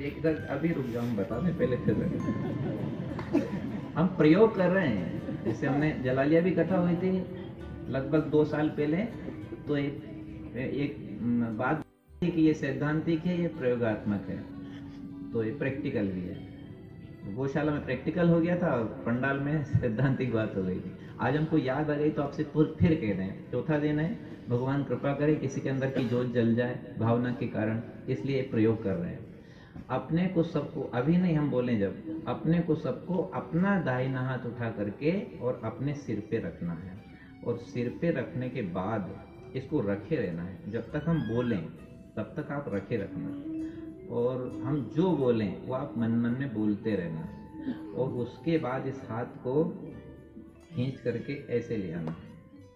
इधर अभी रुक जाओ, हम बता दें पहले फिर हम प्रयोग कर रहे हैं। जैसे हमने जलालिया भी कथा हुई थी लगभग 2 साल पहले, तो एक बात थी कि ये सैद्धांतिक है, ये प्रयोगात्मक है, तो ये प्रैक्टिकल भी है। गौशाला में प्रैक्टिकल हो गया था और पंडाल में सैद्धांतिक बात हो गई थी। आज हमको याद आ गई तो आपसे फिर कह रहे हैं। चौथा दिन है, भगवान कृपा करे किसी के अंदर की जोत जल जाए भावना के कारण, इसलिए प्रयोग कर रहे हैं। अपने को सबको, अभी नहीं हम बोले, जब अपने को सबको अपना दाहिना हाथ उठा करके और अपने सिर पे रखना है, और सिर पे रखने के बाद इसको रखे रहना है। जब तक हम बोलें तब तक आप रखे रखना, और हम जो बोलें वो आप मन मन में बोलते रहना, और उसके बाद इस हाथ को खींच करके ऐसे ले आना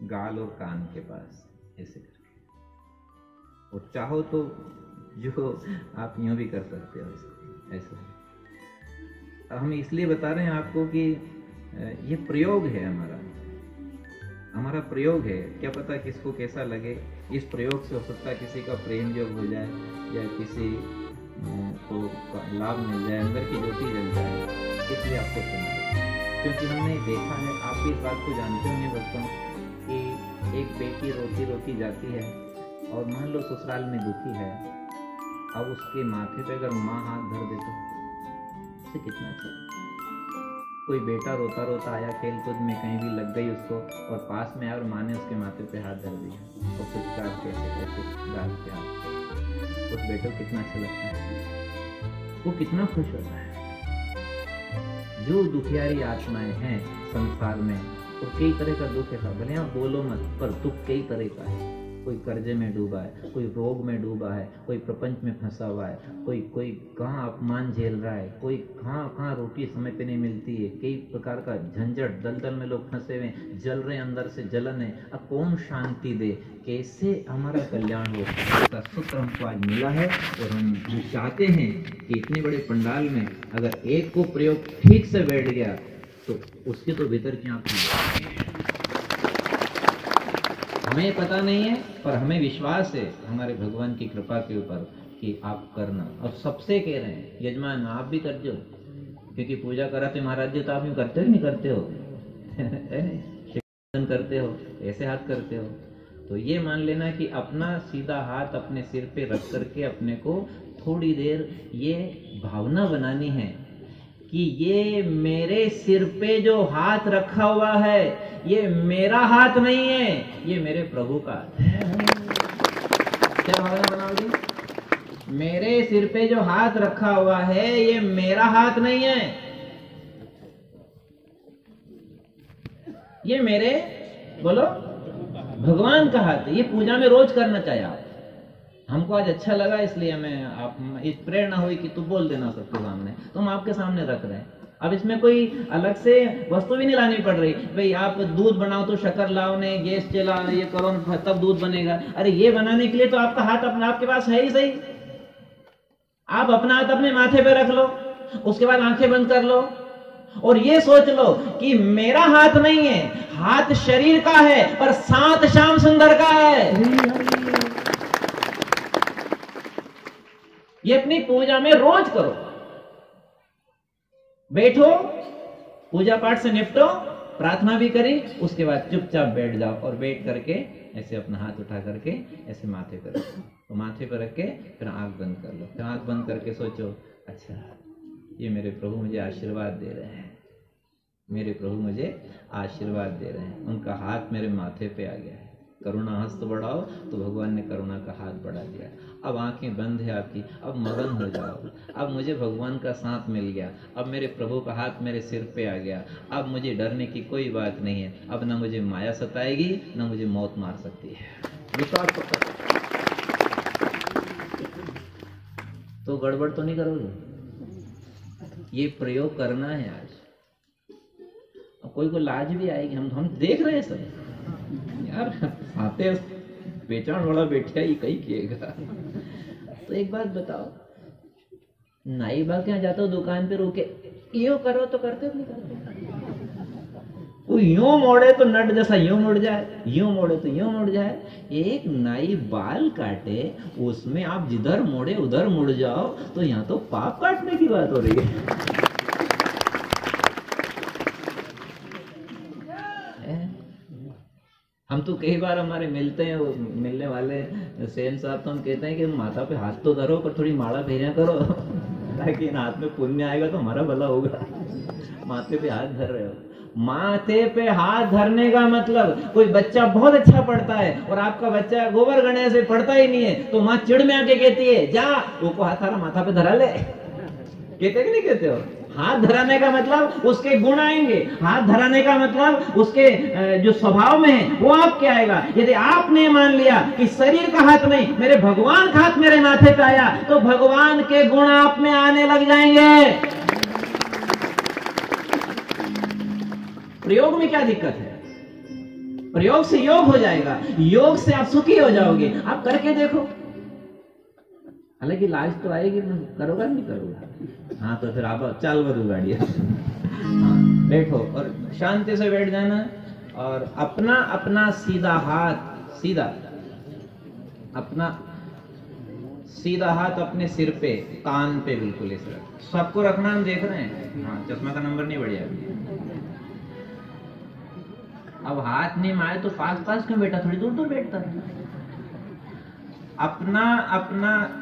गाल और कान के पास, ऐसे करके। और चाहो तो जो आप यूं भी कर सकते हो इसको, ऐसे। हम इसलिए बता रहे हैं आपको कि ये प्रयोग है, हमारा प्रयोग है। क्या पता किसको कैसा लगे। इस प्रयोग से हो सकता है किसी का प्रेम योग हो जाए, या किसी को लाभ मिल जाए, अंदर की ज्योति जल जाए, इसलिए आपको सुना। क्योंकि हमने देखा है, आप भी इस बात को जानते होंगे बच्चों, कि एक बेटी रोती रोती जाती है और मान लो ससुराल में दुखी है, अब उसके माथे पे अगर माँ हाथ धर दे तो उसे कितना अच्छा। कोई बेटा रोता रोता आया खेल कूद में, कहीं भी लग गई उसको, और पास में आया और माँ ने उसके माथे पे हाथ धर दिया और कुछ काट के ऐसे डाल के हाथ, उस बेटे को कितना अच्छा लगता है, वो कितना खुश होता है। जो दुखियारी आत्माएं हैं संसार में, और कई तरह का दुख है, भले आप बोलो मत, पर दुख कई तरह का है। कोई कर्जे में डूबा है, कोई रोग में डूबा है, कोई प्रपंच में फंसा हुआ है, कोई कहाँ अपमान झेल रहा है, कोई कहाँ रोटी समय पे नहीं मिलती है, कई प्रकार का झंझट, दलदल में लोग फंसे हुए, जल रहे अंदर से जलन है। अब कौन शांति दे, कैसे हमारा कल्याण हो, इसका सूत्र हमको आज मिला है। और हम चाहते हैं कि इतने बड़े पंडाल में अगर एक को प्रयोग ठीक से बैठ गया तो उसके तो भीतर की आंखें, हमें पता नहीं है पर हमें विश्वास है हमारे भगवान की कृपा के ऊपर कि आप करना। और सबसे कह रहे हैं यजमान आप भी कर दो, क्योंकि पूजा कराते महाराज जी तो आप यूं करते हो नहीं करते हो शिवन करते हो, ऐसे हाथ करते हो। तो ये मान लेना कि अपना सीधा हाथ अपने सिर पे रख करके अपने को थोड़ी देर ये भावना बनानी है कि ये मेरे सिर पे जो हाथ रखा हुआ है ये मेरा हाथ नहीं है, ये मेरे प्रभु का हाथ है। क्या भावना बनाओगे? मेरे सिर पे जो हाथ रखा हुआ है ये मेरा हाथ नहीं है, ये मेरे, बोलो, भगवान का हाथ है। ये पूजा में रोज करना चाहिए आप। हमको आज अच्छा लगा इसलिए हमें आप इस प्रेरणा हुई कि तू बोल देना सबके सामने, तो हम आपके सामने रख रहे हैं। अब इसमें कोई अलग से वस्तु भी नहीं लानी पड़ रही, भाई आप दूध बनाओ तो शक्कर लाओ, ने गैस चला, ये करो तब दूध बनेगा। अरे ये बनाने के लिए तो आपका हाथ अपना आपके पास है ही सही। आप अपना हाथ अपने माथे पे रख लो, उसके बाद आंखें बंद कर लो और ये सोच लो कि मेरा हाथ नहीं है, हाथ शरीर का है पर साथ श्याम सुंदर का है। ये अपनी पूजा में रोज करो। बैठो, पूजा पाठ से निपटो, प्रार्थना भी करी, उसके बाद चुपचाप बैठ जाओ और बैठ करके ऐसे अपना हाथ उठा करके ऐसे माथे पर रखो, तो माथे पर रख के फिर आंख बंद कर लो। फिर आंख बंद करके सोचो, अच्छा ये मेरे प्रभु मुझे आशीर्वाद दे रहे हैं, मेरे प्रभु मुझे आशीर्वाद दे रहे हैं, उनका हाथ मेरे माथे पे आ गया है। करुणा हस्त बढ़ाओ तो भगवान ने करुणा का हाथ बढ़ा दिया। अब आंखें बंद है आपकी, अब मगन हो जाओ। अब मुझे भगवान का साथ मिल गया, अब मेरे प्रभु का हाथ मेरे सिर पे आ गया, अब मुझे डरने की कोई बात नहीं है। अब ना मुझे माया सताएगी ना मुझे मौत मार सकती है। विश्वास तो गड़बड़ तो नहीं करोगे। ये प्रयोग करना है आज। अब कोई को लाज भी आएगी, हम देख रहे हैं सब यार, आते बेचान वाला बैठा ही कहीं किएगा। तो एक बात बताओ, नाई बाग के यहाँ जाते हो दुकान पे रोके, यो करो तो करते हो नहीं करते? वो यूं मोड़े तो नट जैसा यूं मुड़ जाए, यूं मोड़े तो यूं मुड़ जाए। एक नाई बाल काटे, उसमें आप जिधर मोड़े उधर मुड़ जाओ, तो यहाँ तो पाप काटने की बात हो रही है। हम तो कई बार हमारे मिलते हैं, मिलने वाले सेन साहब, तो हम कहते हैं कि माथा पे हाथ तो धरो पर थोड़ी माला फेरियां करो ताकि इन हाथ में पुण्य आएगा तो हमारा भला होगा। माथे पे हाथ धर रहे हो, माथे पे हाथ धरने का मतलब, कोई बच्चा बहुत अच्छा पढ़ता है और आपका बच्चा गोबर गणे से पढ़ता ही नहीं है, तो माँ चिड़ में आके कहती है जा वो को हाथ थारा माथा पे धरा ले। कहते कि नहीं कहते हो? हाथ धराने का मतलब उसके गुण आएंगे, हाथ धराने का मतलब उसके जो स्वभाव में है वो आपके आएगा। यदि आपने मान लिया कि शरीर का हाथ नहीं, मेरे भगवान का हाथ मेरे माथे पे आया, तो भगवान के गुण आप में आने लग जाएंगे। प्रयोग में क्या दिक्कत है? प्रयोग से योग हो जाएगा, योग से आप सुखी हो जाओगे। आप करके देखो, हालांकि लाज तो आएगी, करोगा नहीं करोगा? हाँ तो फिर आप चाल बदू गाड़ी। हाँ बैठो और शांति से बैठ जाना, और अपना अपना सीधा हाथ, सीधा अपना सीधा हाथ अपने सिर पे, कान पे बिल्कुल इस तरह सबको रखना। हम देख रहे हैं, हाँ चश्मा का नंबर नहीं बढ़िया। अब हाथ नहीं मारे तो पास पास क्यों बैठा, थोड़ी दूर दूर बैठता है। अपना अपना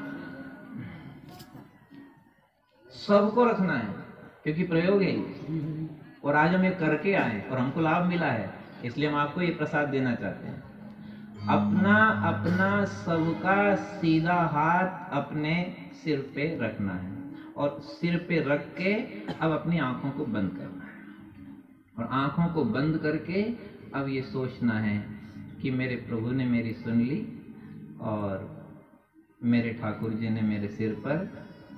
सबको रखना है, क्योंकि प्रयोग है और आज हम ये करके आए और हमको लाभ मिला है, इसलिए हम आपको ये प्रसाद देना चाहते हैं। अपना अपना सबका सीधा हाथ अपने सिर पे रखना है, और सिर पे रख के अब अपनी आंखों को बंद करना है, और आंखों को बंद करके अब ये सोचना है कि मेरे प्रभु ने मेरी सुन ली, और मेरे ठाकुर जी ने मेरे सिर पर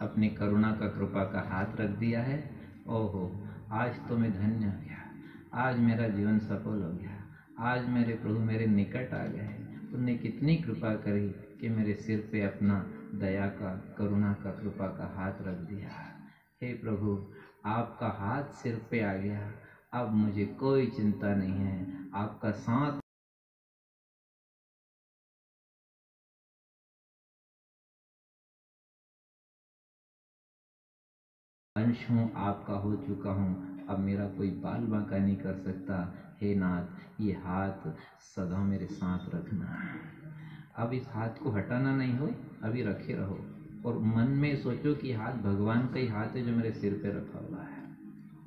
अपनी करुणा का कृपा का हाथ रख दिया है। ओहो, आज तो मैं धन्य हो गया, आज मेरा जीवन सफल हो गया, आज मेरे प्रभु मेरे निकट आ गए। उन्होंने कितनी कृपा करी कि मेरे सिर पे अपना दया का, करुणा का, कृपा का हाथ रख दिया। हे प्रभु, आपका हाथ सिर पे आ गया, अब मुझे कोई चिंता नहीं है, आपका साथ अंश हूँ, आपका हो चुका हूँ, अब मेरा कोई बाल बांका नहीं कर सकता। हे नाथ, ये हाथ सदा मेरे साथ रखना। अब इस हाथ को हटाना नहीं हो, अभी रखे रहो, और मन में सोचो कि हाथ भगवान का ही हाथ है जो मेरे सिर पे रखा हुआ है।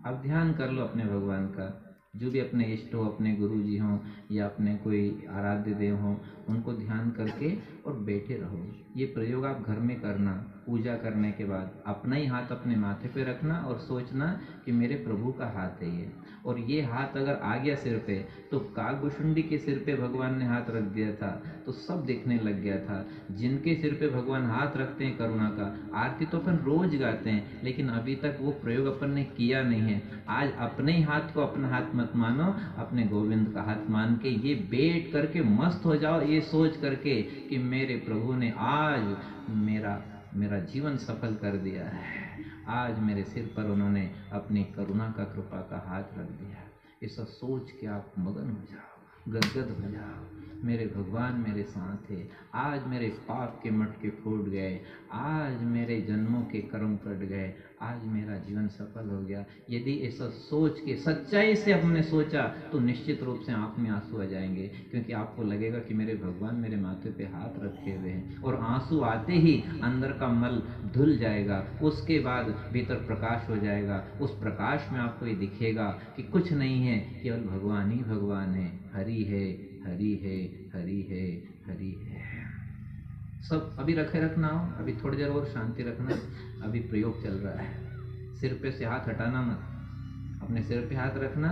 अब ध्यान कर लो अपने भगवान का, जो भी अपने इष्ट हो, अपने गुरु जी हों या अपने कोई आराध्य देव हों, उनको ध्यान करके और बैठे रहो। ये प्रयोग आप घर में करना, पूजा करने के बाद अपना ही हाथ अपने माथे पे रखना और सोचना कि मेरे प्रभु का हाथ है ये। और ये हाथ अगर आ गया सिर पे, तो काकभुशुंडी के सिर पे भगवान ने हाथ रख दिया था तो सब देखने लग गया था। जिनके सिर पे भगवान हाथ रखते हैं करुणा का, आरती तो अपन रोज गाते हैं, लेकिन अभी तक वो प्रयोग अपन ने किया नहीं है। आज अपने ही हाथ को अपना हाथ मत मानो, अपने गोविंद का हाथ मान के ये बैठ करके मस्त हो जाओ, ये सोच करके कि मेरे प्रभु ने आज मेरा जीवन सफल कर दिया है, आज मेरे सिर पर उन्होंने अपनी करुणा का, कृपा का हाथ रख दिया। ऐसा सोच के आप मगन हो जाओ, गदगद हो जाओ, मेरे भगवान मेरे साथ है, आज मेरे पाप के मटके फूट गए, आज मेरे जन्मों के कर्म कट गए, आज मेरा जीवन सफल हो गया। यदि ऐसा सोच के सच्चाई से हमने सोचा तो निश्चित रूप से आंख में आंसू आ जाएंगे, क्योंकि आपको लगेगा कि मेरे भगवान मेरे माथे पे हाथ रखे हुए हैं, और आंसू आते ही अंदर का मल धुल जाएगा, उसके बाद भीतर प्रकाश हो जाएगा। उस प्रकाश में आपको ये दिखेगा कि कुछ नहीं है, केवल भगवान ही भगवान है, हरि है, हरि है, हरि है, हरि है। सब अभी रखे रखना हो, अभी थोड़ी देर और शांति रखना, अभी प्रयोग चल रहा है। सिर पे से हाथ हटाना मत, अपने सिर पे हाथ रखना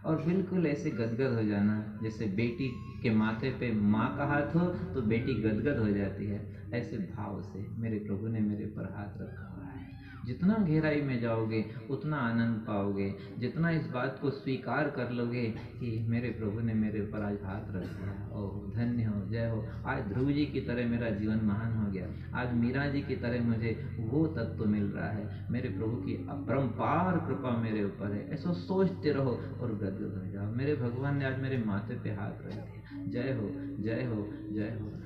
और बिल्कुल ऐसे गदगद हो जाना, जैसे बेटी के माथे पे माँ का हाथ हो तो बेटी गदगद हो जाती है, ऐसे भाव से मेरे प्रभु ने मेरे पर हाथ रखा हुआ है। जितना गहराई में जाओगे उतना आनंद पाओगे। जितना इस बात को स्वीकार कर लोगे कि मेरे प्रभु ने मेरे ऊपर आज हाथ रख दिया, ओह धन्य हो, जय हो, आज ध्रुव जी की तरह मेरा जीवन महान हो गया, आज मीरा जी की तरह मुझे वो तत्व मिल रहा है, मेरे प्रभु की अपरंपार कृपा मेरे ऊपर है, ऐसा सोचते रहो और गदगद हो जाओ। मेरे भगवान ने आज मेरे माथे पे हाथ रख दिया, जय हो, जय हो, जय हो।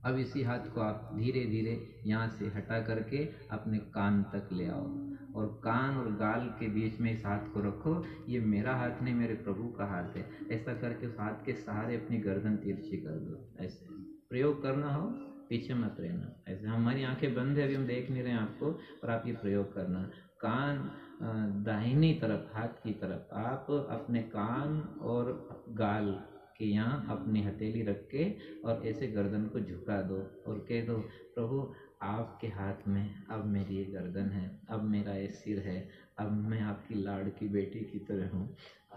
अब इसी हाथ को आप धीरे धीरे यहाँ से हटा करके अपने कान तक ले आओ और कान और गाल के बीच में इस हाथ को रखो। ये मेरा हाथ नहीं, मेरे प्रभु का हाथ है। ऐसा करके उस हाथ के सहारे अपनी गर्दन तिरछी कर दो। ऐसे प्रयोग करना हो, पीछे मत रहना। ऐसे हमारी आंखें बंद है, अभी हम देख नहीं रहे हैं आपको, पर आप ये प्रयोग करना। कान दाहिनी तरफ, हाथ की तरफ, आप अपने कान और गाल कि यहाँ अपनी हथेली रख के और ऐसे गर्दन को झुका दो और कह दो, प्रभु आपके हाथ में अब मेरी ये गर्दन है, अब मेरा ये सिर है, अब मैं आपकी लाड़की बेटी की तरह हूँ,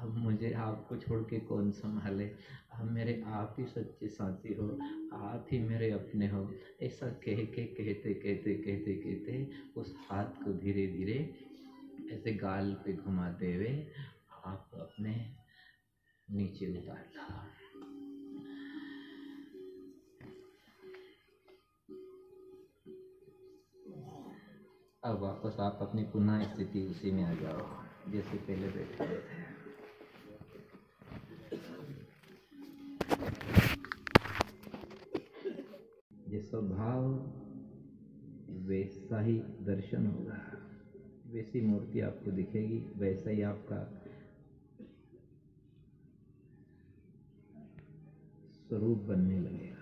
अब मुझे आपको छोड़ के कौन संभाले, अब मेरे आप ही सच्चे साथी हो, आप ही मेरे अपने हो। ऐसा कह के कहते कहते कहते कहते उस हाथ को धीरे धीरे ऐसे गाल पे घुमाते हुए आप अपने नीचे उतार लो। अब वापस आप अपनी पुनः स्थिति उसी में आ जाओ जैसे पहले बैठे हुए थे। जैसा भाव वैसा ही दर्शन होगा, वैसी मूर्ति आपको दिखेगी, वैसा ही आपका स्वरूप बनने लगेगा।